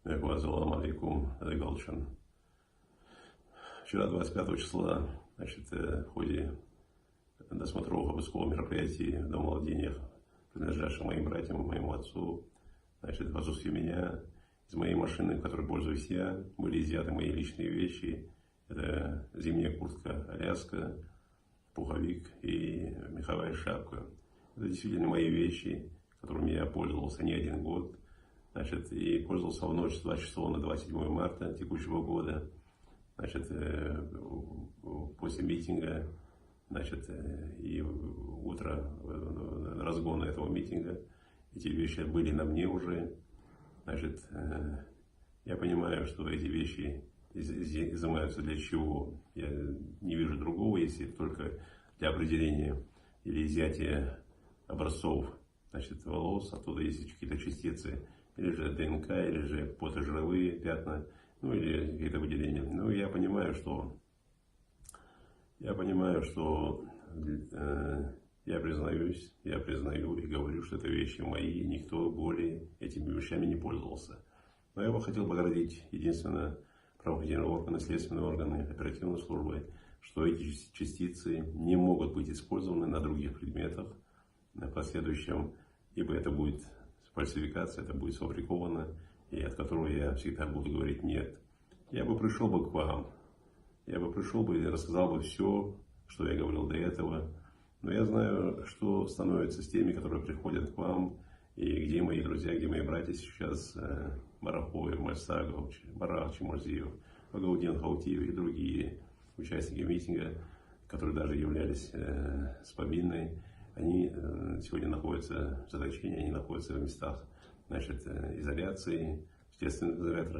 Ассаламу алейкум, Галчин. Вчера, 25 числа, в ходе досмотровых обысковых мероприятий в домовладениях, принадлежащих моим братьям и моему отцу, в отсутствие меня, из моей машины, которой пользуюсь я, были изъяты мои личные вещи. Это зимняя куртка Аляска, пуховик и меховая шапка. Это действительно мои вещи, которыми я пользовался не один год. И пользовался в ночь с 26 на 27 марта текущего года. После митинга, и утро разгона этого митинга, эти вещи были на мне уже. Я понимаю, что эти вещи изымаются для чего. Я не вижу другого, если только для определения или изъятия образцов, волос, оттуда есть какие-то частицы, или же ДНК, или же потожировые пятна, или какие-то выделения. Я понимаю, что я признаю и говорю, что это вещи мои, и никто более этими вещами не пользовался. Но я бы хотел оградить единственно правоохранительные органы, следственные органы, оперативные службы, что эти частицы не могут быть использованы на других предметах в последующем, ибо это будет фальсификация, это будет сфабриковано, и от которого я всегда буду говорить нет. Я бы пришел бы к вам, и рассказал бы все, что я говорил до этого, но я знаю, что становится с теми, которые приходят к вам, и где мои друзья, где мои братья сейчас, Марахоев, Мальсагов, Барах, Чемурзиев, Багаудин, Хаутиев и другие участники митинга, которые даже являлись с Побинной. Они сегодня находятся в заточении, они находятся в местах изоляции, в следственных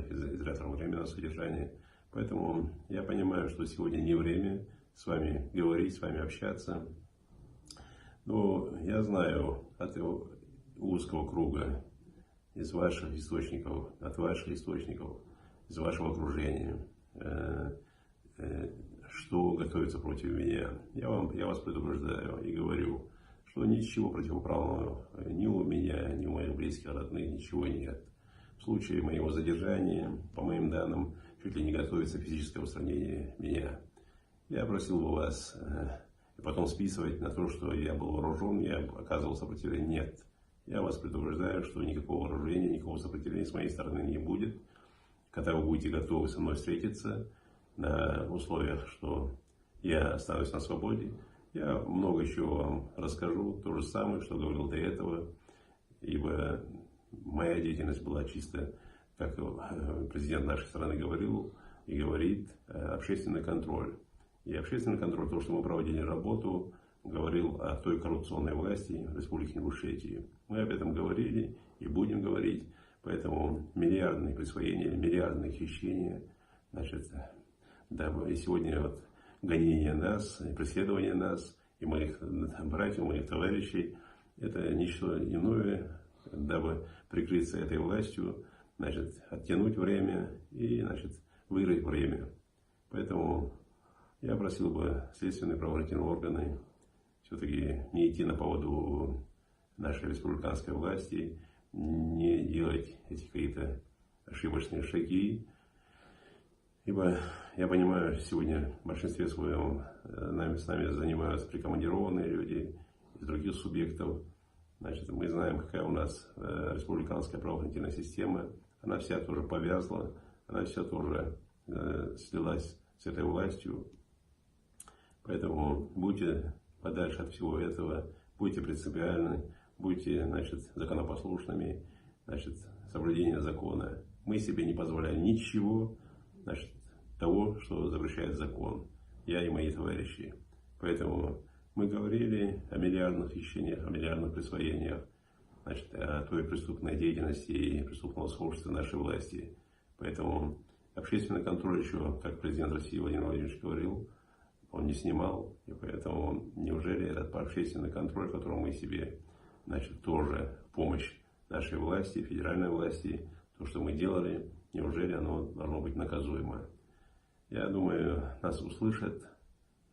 изоляторах временного содержания. Поэтому я понимаю, что сегодня не время с вами говорить, с вами общаться. Но я знаю от узкого круга, из ваших источников, от ваших источников, из вашего окружения, что готовится против меня. Я вас предупреждаю и говорю, что ничего противоправного ни у меня, ни у моих близких, родных, ничего нет. В случае моего задержания, по моим данным, чуть ли не готовится физическое устранение меня. Я просил бы вас потом списывать на то, что я был вооружен, я оказывал сопротивление. Нет. Я вас предупреждаю, что никакого вооружения, никакого сопротивления с моей стороны не будет. Когда вы будете готовы со мной встретиться, на условиях, что я останусь на свободе, я много чего вам расскажу, то же самое, что говорил до этого, ибо моя деятельность была чисто, как президент нашей страны говорил и говорит, общественный контроль. И общественный контроль, то, что мы проводили работу, говорил о той коррупционной власти в Республике Ингушетии. Мы об этом говорили и будем говорить, поэтому миллиардные присвоения, миллиардные хищения, и сегодня гонение нас, преследование нас, и моих братьев, моих товарищей, это ничто иное, дабы прикрыться этой властью, оттянуть время и, выиграть время. Поэтому я просил бы следственные правоохранительные органы все-таки не идти на поводу нашей республиканской власти, не делать эти какие-то ошибочные шаги. Ибо я понимаю, сегодня в большинстве своем с нами занимаются прикомандированные люди из других субъектов. Мы знаем, какая у нас республиканская правоохранительная система. Она вся тоже повязла, она вся тоже слилась с этой властью. Поэтому будьте подальше от всего этого, будьте принципиальны, будьте законопослушными, соблюдение закона. Мы себе не позволяем ничего, того, что запрещает закон, я и мои товарищи. Поэтому мы говорили о миллиардных хищениях, о миллиардных присвоениях, о той преступной деятельности и преступного сообщества нашей власти. Поэтому общественный контроль еще, как президент России Владимир Владимирович говорил, он не снимал, и поэтому неужели этот общественный контроль, который мы себе, тоже в помощь нашей власти, федеральной власти, то, что мы делали, неужели оно должно быть наказуемо? Я думаю, нас услышат,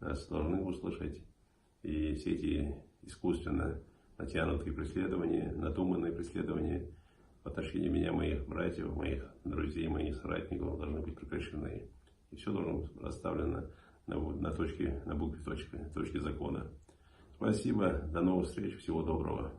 нас должны услышать. И все эти искусственно натянутые преследования, надуманные преследования, в отношении меня, моих братьев, моих друзей, моих соратников должны быть прекращены. И все должно быть расставлено на точке, на букве точки закона. Спасибо, до новых встреч, всего доброго.